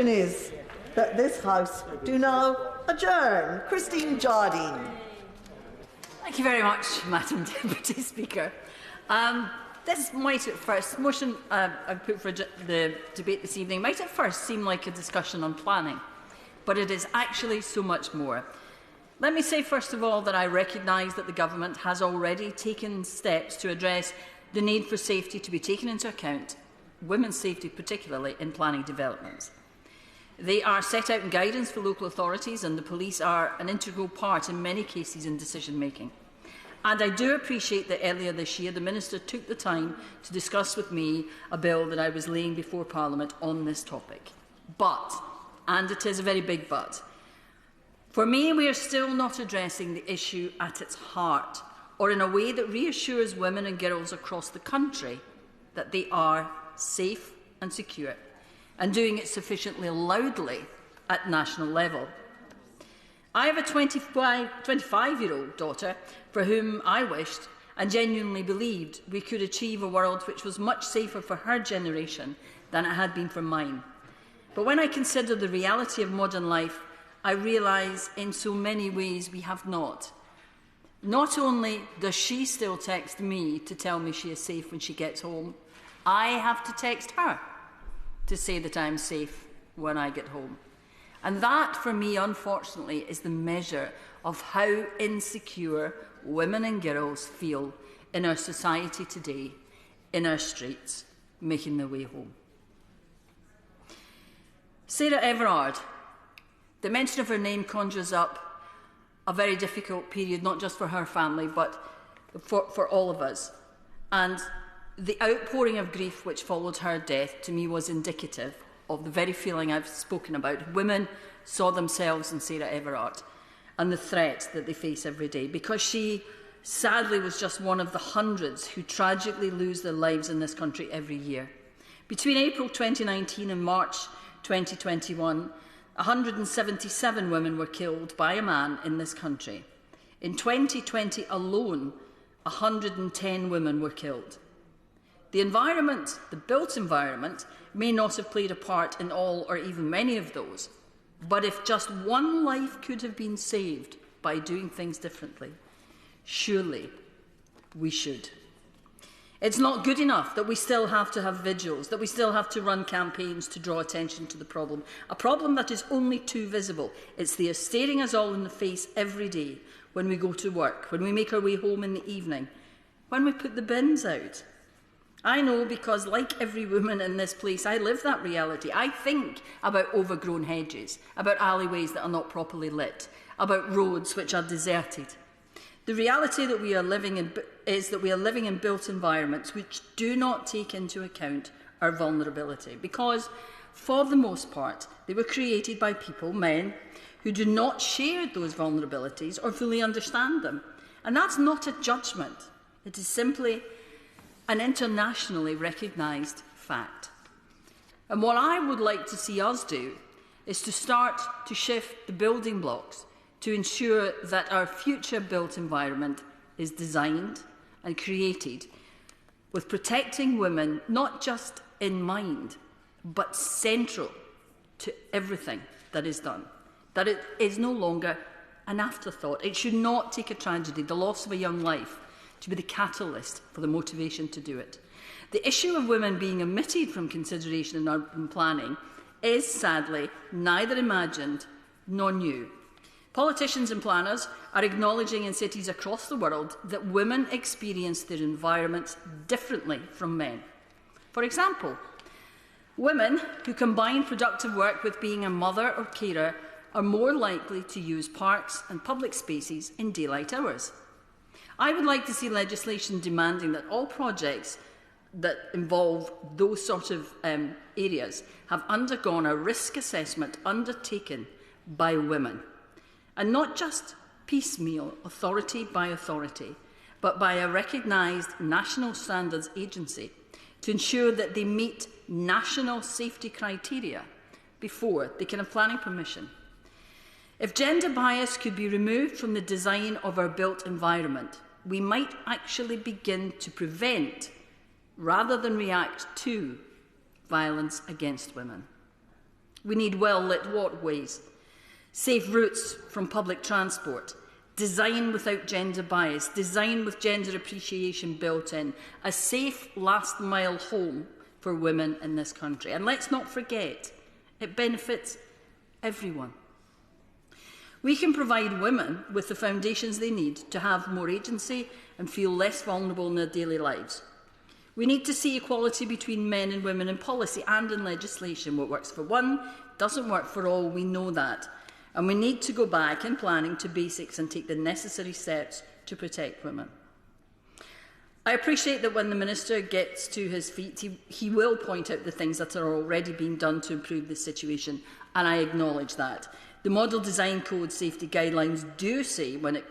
Is that this House do now adjourn. Christine Jardine. Thank you very much, Madam Deputy Speaker. This might at first, motion I've put for the debate this evening, might at first seem like a discussion on planning, but it is actually so much more. Let me say first of all that I recognise that the Government has already taken steps to address the need for safety to be taken into account, women's safety particularly in planning developments. They are set out in guidance for local authorities, and the police are an integral part in many cases in decision-making. And I do appreciate that earlier this year the Minister took the time to discuss with me a bill that I was laying before Parliament on this topic. But, and it is a very big but, for me we are still not addressing the issue at its heart, or in a way that reassures women and girls across the country that they are safe and secure, and doing it sufficiently loudly at national level. I have a 25-year-old daughter for whom I wished and genuinely believed we could achieve a world which was much safer for her generation than it had been for mine. But when I consider the reality of modern life, I realise in so many ways we have not. Not only does she still text me to tell me she is safe when she gets home, I have to text her to say that I am safe when I get home. And that, for me, unfortunately, is the measure of how insecure women and girls feel in our society today, in our streets, making their way home. Sarah Everard. The mention of her name conjures up a very difficult period, not just for her family, but for all of us. And the outpouring of grief which followed her death, to me, was indicative of the very feeling I've spoken about. Women saw themselves in Sarah Everard and the threat that they face every day, because she sadly was just one of the hundreds who tragically lose their lives in this country every year. Between April 2019 and March 2021, 177 women were killed by a man in this country. In 2020 alone, 110 women were killed. The environment, the built environment, may not have played a part in all or even many of those, but if just one life could have been saved by doing things differently, surely we should. It's not good enough that we still have to have vigils, that we still have to run campaigns to draw attention to the problem, a problem that is only too visible. It's there staring us all in the face every day when we go to work, when we make our way home in the evening, when we put the bins out. I know because, like every woman in this place, I live that reality. I think about overgrown hedges, about alleyways that are not properly lit, about roads which are deserted. The reality that we are living in is that we are living in built environments which do not take into account our vulnerability, because, for the most part, they were created by people, men, who do not share those vulnerabilities or fully understand them. And that's not a judgment. It is simply an internationally recognised fact. And what I would like to see us do is to start to shift the building blocks to ensure that our future built environment is designed and created with protecting women not just in mind, but central to everything that is done. That it is no longer an afterthought. It should not take a tragedy, the loss of a young life, to be the catalyst for the motivation to do it. The issue of women being omitted from consideration in urban planning is sadly neither imagined nor new. Politicians and planners are acknowledging in cities across the world that women experience their environments differently from men. For example, women who combine productive work with being a mother or carer are more likely to use parks and public spaces in daylight hours. I would like to see legislation demanding that all projects that involve those sort of areas have undergone a risk assessment undertaken by women, and not just piecemeal, authority by authority, but by a recognised national standards agency to ensure that they meet national safety criteria before they can have planning permission. If gender bias could be removed from the design of our built environment, we might actually begin to prevent, rather than react to, violence against women. We need well-lit walkways, safe routes from public transport, design without gender bias, design with gender appreciation built in, a safe last-mile home for women in this country. And let's not forget, it benefits everyone. We can provide women with the foundations they need to have more agency and feel less vulnerable in their daily lives. We need to see equality between men and women in policy and in legislation. What works for one doesn't work for all, we know that. And we need to go back in planning to basics and take the necessary steps to protect women. I appreciate that when the Minister gets to his feet, he will point out the things that are already being done to improve the situation, and I acknowledge that. The Model Design Code safety guidelines do say, when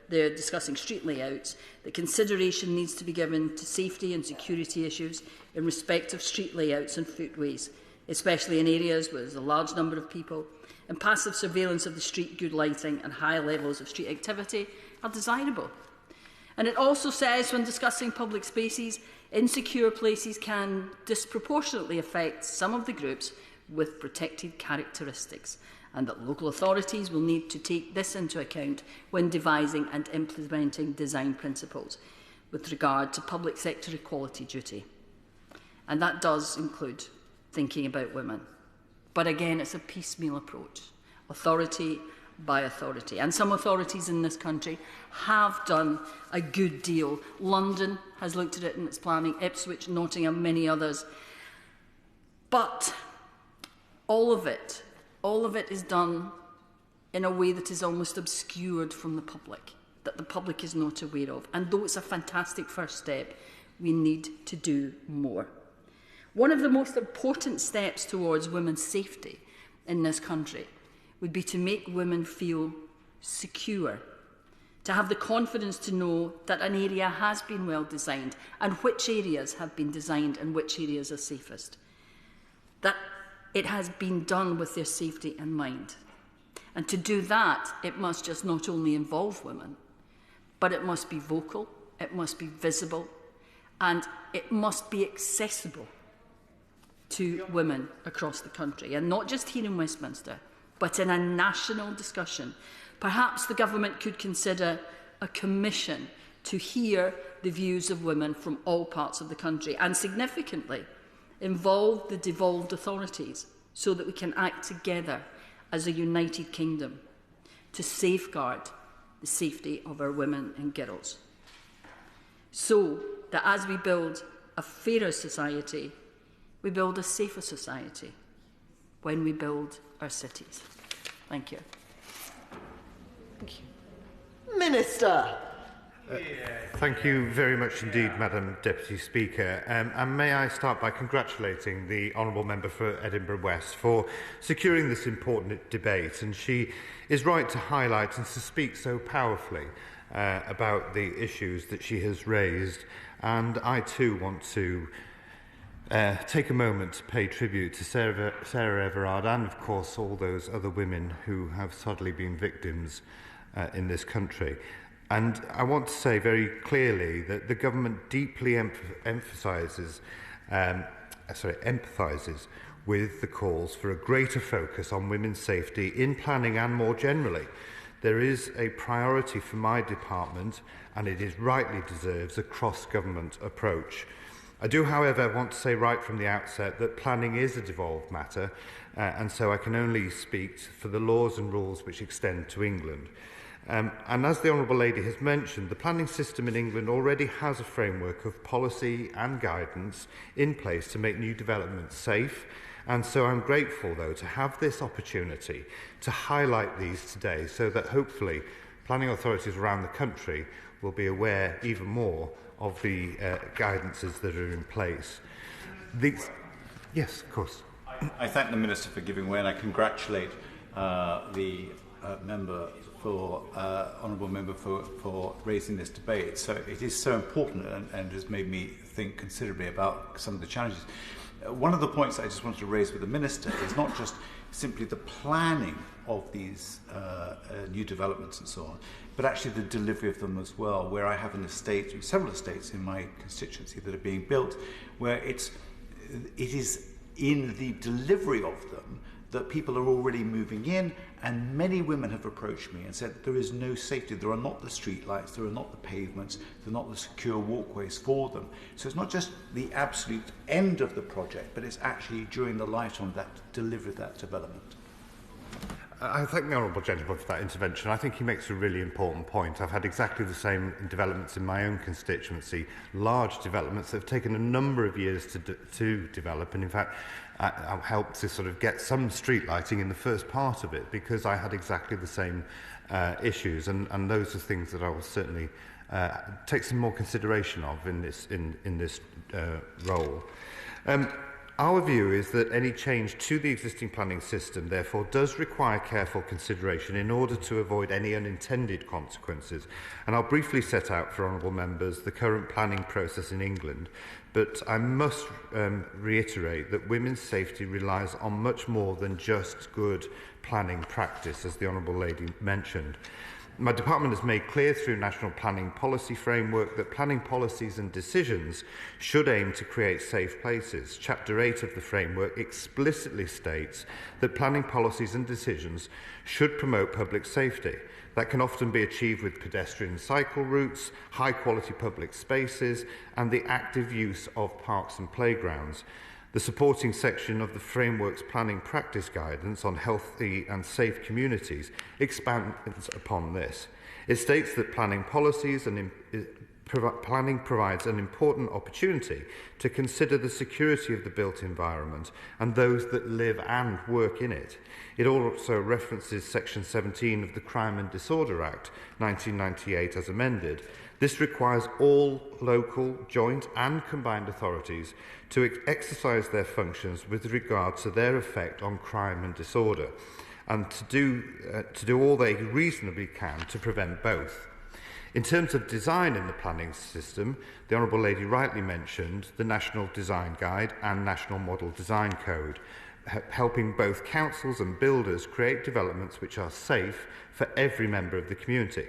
they're discussing street layouts, that consideration needs to be given to safety and security issues in respect of street layouts and footways, especially in areas where there's a large number of people, and passive surveillance of the street, good lighting and high levels of street activity are desirable. And it also says, when discussing public spaces, insecure places can disproportionately affect some of the groups with protected characteristics, and that local authorities will need to take this into account when devising and implementing design principles with regard to public sector equality duty. And that does include thinking about women. But again, it's a piecemeal approach, authority by authority. And some authorities in this country have done a good deal. London has looked at it in its planning, Ipswich, Nottingham, many others. But all of it is done in a way that is almost obscured from the public, that the public is not aware of. And though it's a fantastic first step, we need to do more. One of the most important steps towards women's safety in this country would be to make women feel secure, to have the confidence to know that an area has been well designed and which areas have been designed and which areas are safest, that it has been done with their safety in mind. And to do that, it must just not only involve women, but it must be vocal, it must be visible, and it must be accessible to women across the country, and not just here in Westminster, but in a national discussion. Perhaps the government could consider a commission to hear the views of women from all parts of the country, and significantly involve the devolved authorities so that we can act together as a united kingdom to safeguard the safety of our women and girls, so that as we build a fairer society, we build a safer society when we build our cities. Thank you. Thank you. Minister. Thank you very much indeed, Madam Deputy Speaker. And may I start by congratulating the Honourable Member for Edinburgh West for securing this important debate. And she is right to highlight and to speak so powerfully about the issues that she has raised. And I too want to take a moment to pay tribute to Sarah Everard and, of course, all those other women who have sadly been victims in this country. And I want to say very clearly that the government deeply empathises with the calls for a greater focus on women's safety in planning and more generally. There is a priority for my department, and it is rightly deserves a cross-government approach. I do, however, want to say right from the outset that planning is a devolved matter, and so I can only speak for the laws and rules which extend to England. And as the Honourable Lady has mentioned, the planning system in England already has a framework of policy and guidance in place to make new developments safe. And so I'm grateful, though, to have this opportunity to highlight these today so that hopefully planning authorities around the country will be aware even more of the guidances that are in place. Yes, of course. I thank the Minister for giving way, and I congratulate the Honourable Member for raising this debate. So it is so important and has made me think considerably about some of the challenges. One of the points I just wanted to raise with the Minister is not just simply the planning of these new developments and so on, but actually the delivery of them as well, where I have several estates in my constituency that are being built, where it is in the delivery of them that people are already moving in, and many women have approached me and said there is no safety. There are not the street lights, there are not the pavements, there are not the secure walkways for them. So it's not just the absolute end of the project, but it's actually during the lifetime of that delivery of that development. I thank the Honourable Gentleman for that intervention. I think he makes a really important point. I've had exactly the same developments in my own constituency, large developments that have taken a number of years to develop, and in fact I helped to sort of get some street lighting in the first part of it because I had exactly the same issues, and those are things that I will certainly take some more consideration of in this role. Our view is that any change to the existing planning system, therefore, does require careful consideration in order to avoid any unintended consequences. And I'll briefly set out for honourable members the current planning process in England, but I must reiterate that women's safety relies on much more than just good planning practice, as the Honourable Lady mentioned. My department has made clear through National Planning Policy Framework that planning policies and decisions should aim to create safe places. Chapter 8 of the framework explicitly states that planning policies and decisions should promote public safety. That can often be achieved with pedestrian cycle routes, high-quality public spaces, and the active use of parks and playgrounds. The supporting section of the framework's planning practice guidance on healthy and safe communities expands upon this. It states that planning policies and planning provides an important opportunity to consider the security of the built environment and those that live and work in it. It also references Section 17 of the Crime and Disorder Act 1998 as amended. This requires all local, joint and combined authorities to exercise their functions with regard to their effect on crime and disorder, and to do all they reasonably can to prevent both. In terms of design in the planning system, the Honourable Lady rightly mentioned the National Design Guide and National Model Design Code, helping both councils and builders create developments which are safe for every member of the community.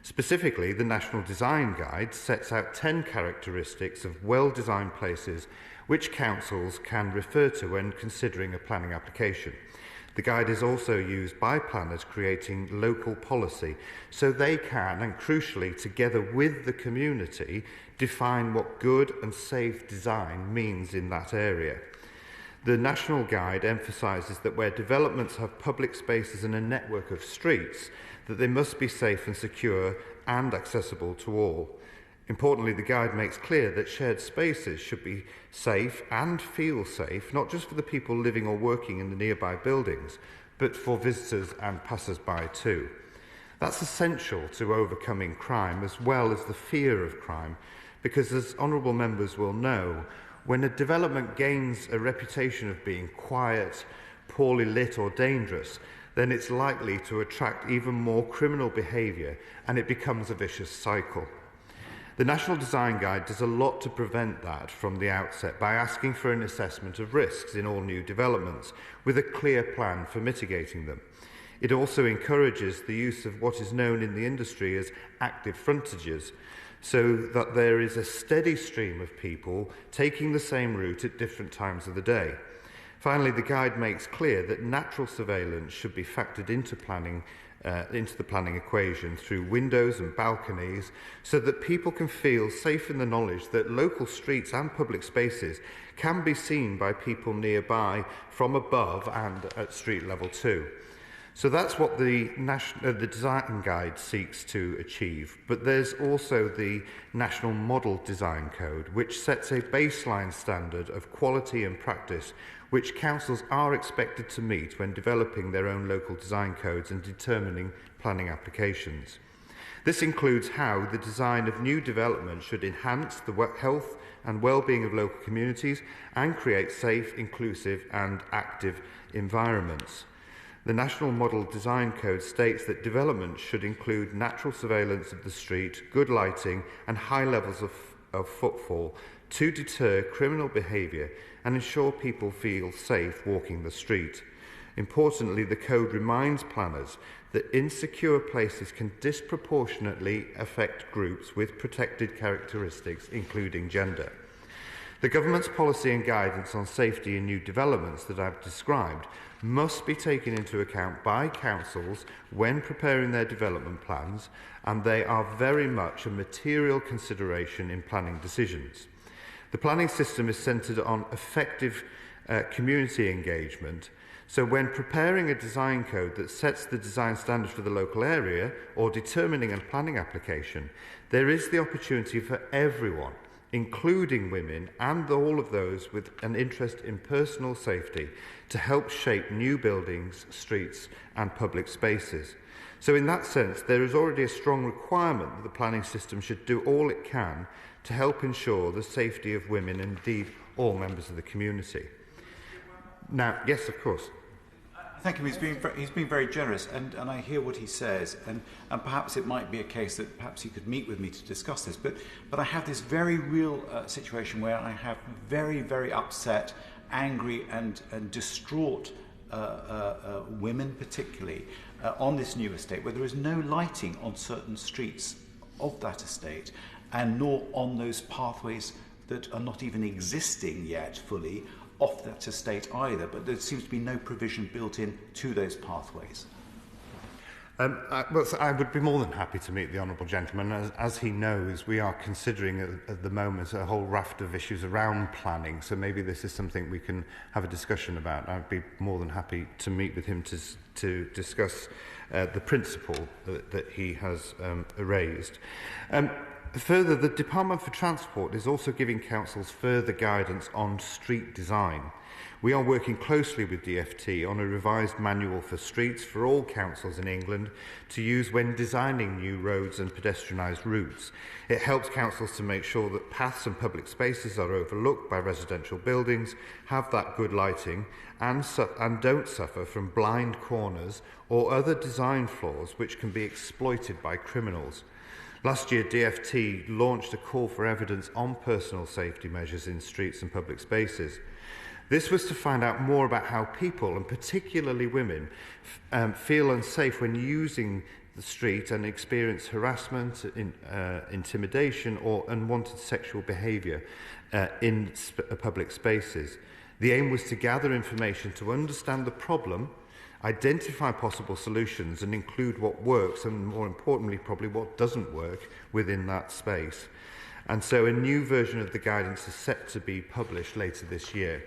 Specifically, the National Design Guide sets out 10 characteristics of well-designed places which councils can refer to when considering a planning application. The guide is also used by planners creating local policy, so they can, and crucially together with the community, define what good and safe design means in that area. The National Guide emphasises that where developments have public spaces and a network of streets, that they must be safe and secure and accessible to all. Importantly, the guide makes clear that shared spaces should be safe and feel safe, not just for the people living or working in the nearby buildings, but for visitors and passers-by too. That's essential to overcoming crime as well as the fear of crime, because as honourable members will know, when a development gains a reputation of being quiet, poorly lit or dangerous, then it's likely to attract even more criminal behaviour and it becomes a vicious cycle. The National Design Guide does a lot to prevent that from the outset by asking for an assessment of risks in all new developments with a clear plan for mitigating them. It also encourages the use of what is known in the industry as active frontages, so that there is a steady stream of people taking the same route at different times of the day. Finally, the guide makes clear that natural surveillance should be factored into the planning equation through windows and balconies so that people can feel safe in the knowledge that local streets and public spaces can be seen by people nearby from above and at street level too. So that's what the Design Guide seeks to achieve. But there's also the National Model Design Code, which sets a baseline standard of quality and practice which councils are expected to meet when developing their own local design codes and determining planning applications. This includes how the design of new development should enhance the health and well-being of local communities and create safe, inclusive and active environments. The National Model Design Code states that development should include natural surveillance of the street, good lighting and high levels of footfall to deter criminal behaviour and ensure people feel safe walking the street. Importantly, the code reminds planners that insecure places can disproportionately affect groups with protected characteristics, including gender. The government's policy and guidance on safety in new developments that I've described must be taken into account by councils when preparing their development plans, and they are very much a material consideration in planning decisions. The planning system is centred on effective community engagement, so when preparing a design code that sets the design standards for the local area or determining a planning application, there is the opportunity for everyone, including women and all of those with an interest in personal safety, to help shape new buildings, streets and public spaces. So in that sense, there is already a strong requirement that the planning system should do all it can to help ensure the safety of women and indeed all members of the community. Now, yes, of course. Thank him. He's been very generous, and I hear what he says, and perhaps it might be a case that perhaps he could meet with me to discuss this. But I have this very real situation where I have very, very upset, angry, and distraught women, particularly on this new estate, where there is no lighting on certain streets of that estate, and nor on those pathways that are not even existing yet fully off that estate either, but there seems to be no provision built in to those pathways. I would be more than happy to meet the Honourable Gentleman. As he knows, we are considering at the moment a whole raft of issues around planning, so maybe this is something we can have a discussion about. I'd be more than happy to meet with him to discuss the principle that he has raised. Further, the Department for Transport is also giving councils further guidance on street design. We are working closely with DFT on a revised manual for streets for all councils in England to use when designing new roads and pedestrianised routes. It helps councils to make sure that paths and public spaces are overlooked by residential buildings, have that good lighting, and don't suffer from blind corners or other design flaws which can be exploited by criminals. Last year, DFT launched a call for evidence on personal safety measures in streets and public spaces. This was to find out more about how people, and particularly women, feel unsafe when using the street and experience harassment, intimidation or unwanted sexual behaviour in public spaces. The aim was to gather information to understand the problem, identify possible solutions and include what works and, more importantly, probably what doesn't work within that space. And so a new version of the guidance is set to be published later this year.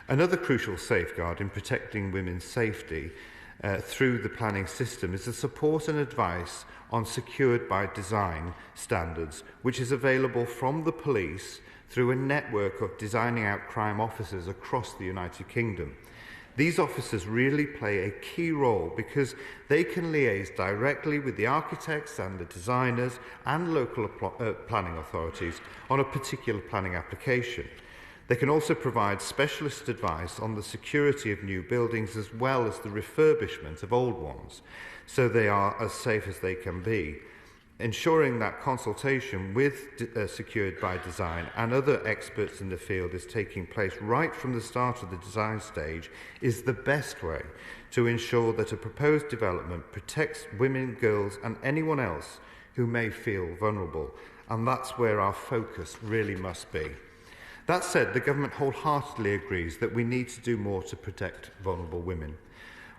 Another crucial safeguard in protecting women's safety through the planning system is the support and advice on secured by design standards, which is available from the police through a network of designing out crime officers across the United Kingdom. These officers really play a key role because they can liaise directly with the architects and the designers and local planning authorities on a particular planning application. They can also provide specialist advice on the security of new buildings as well as the refurbishment of old ones, so they are as safe as they can be. Ensuring that consultation with Secured by Design and other experts in the field is taking place right from the start of the design stage is the best way to ensure that a proposed development protects women, girls and anyone else who may feel vulnerable. And that's where our focus really must be. That said, the government wholeheartedly agrees that we need to do more to protect vulnerable women.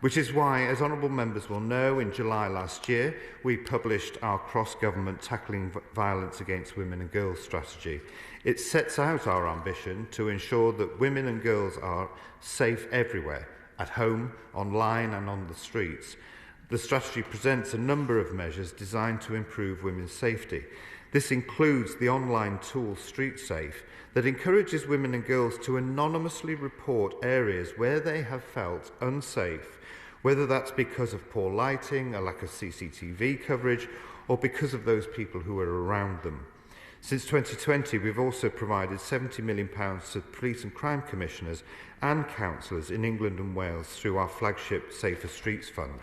Which is why, as honourable members will know, in July last year, we published our cross-government Tackling Violence Against Women and Girls strategy. It sets out our ambition to ensure that women and girls are safe everywhere, at home, online and on the streets. The strategy presents a number of measures designed to improve women's safety. This includes the online tool Street Safe that encourages women and girls to anonymously report areas where they have felt unsafe, whether that's because of poor lighting, a lack of CCTV coverage, or because of those people who are around them. Since 2020, we've also provided £70 million to police and crime commissioners and councillors in England and Wales through our flagship Safer Streets Fund.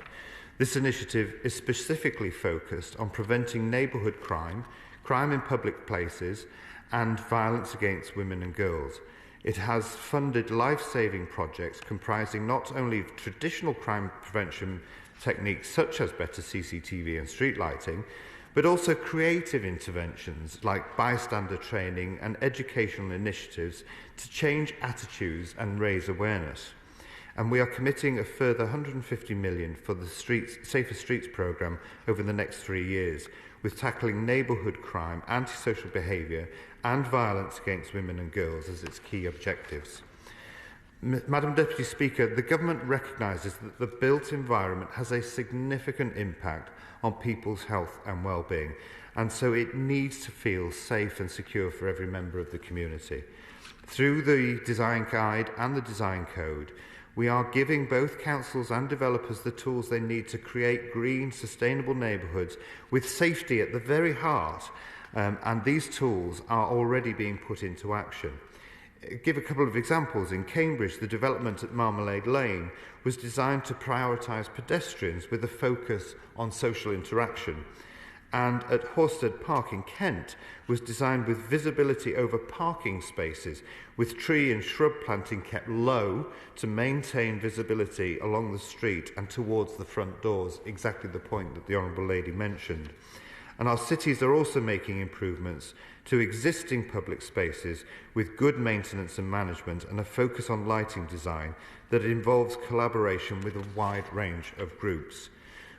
This initiative is specifically focused on preventing neighbourhood crime, crime in public places, and violence against women and girls. It has funded life-saving projects comprising not only traditional crime prevention techniques such as better CCTV and street lighting, but also creative interventions like bystander training and educational initiatives to change attitudes and raise awareness. And we are committing a further 150 million for the Safer Streets programme over the next 3 years, with tackling neighbourhood crime, antisocial behaviour and violence against women and girls as its key objectives. Madam Deputy Speaker, the Government recognises that the built environment has a significant impact on people's health and well-being, and so it needs to feel safe and secure for every member of the community. Through the Design Guide and the Design Code, we are giving both councils and developers the tools they need to create green, sustainable neighbourhoods with safety at the very heart, and these tools are already being put into action. Give a couple of examples. In Cambridge, the development at Marmalade Lane was designed to prioritise pedestrians with a focus on social interaction. And at Horsted Park in Kent was designed with visibility over parking spaces, with tree and shrub planting kept low to maintain visibility along the street and towards the front doors, exactly the point that the Honourable Lady mentioned. And our cities are also making improvements to existing public spaces with good maintenance and management and a focus on lighting design that involves collaboration with a wide range of groups.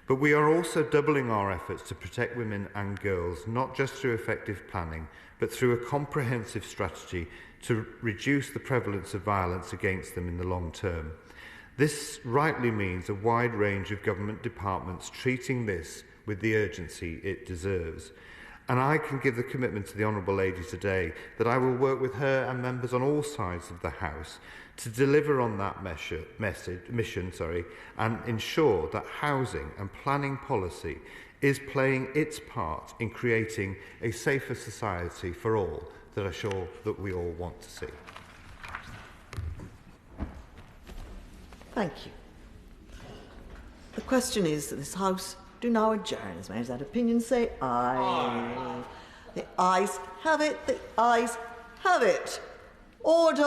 But we are also doubling our efforts to protect women and girls, not just through effective planning, but through a comprehensive strategy to reduce the prevalence of violence against them in the long term. This rightly means a wide range of government departments treating this with the urgency it deserves. And I can give the commitment to the Honourable Lady today that I will work with her and members on all sides of the House to deliver on that mission, and ensure that housing and planning policy is playing its part in creating a safer society for all that I'm sure that we all want to see. Thank you. The question is that this House do now adjourn. As many as that opinion say aye. Aye. The ayes have it. The ayes have it. Order.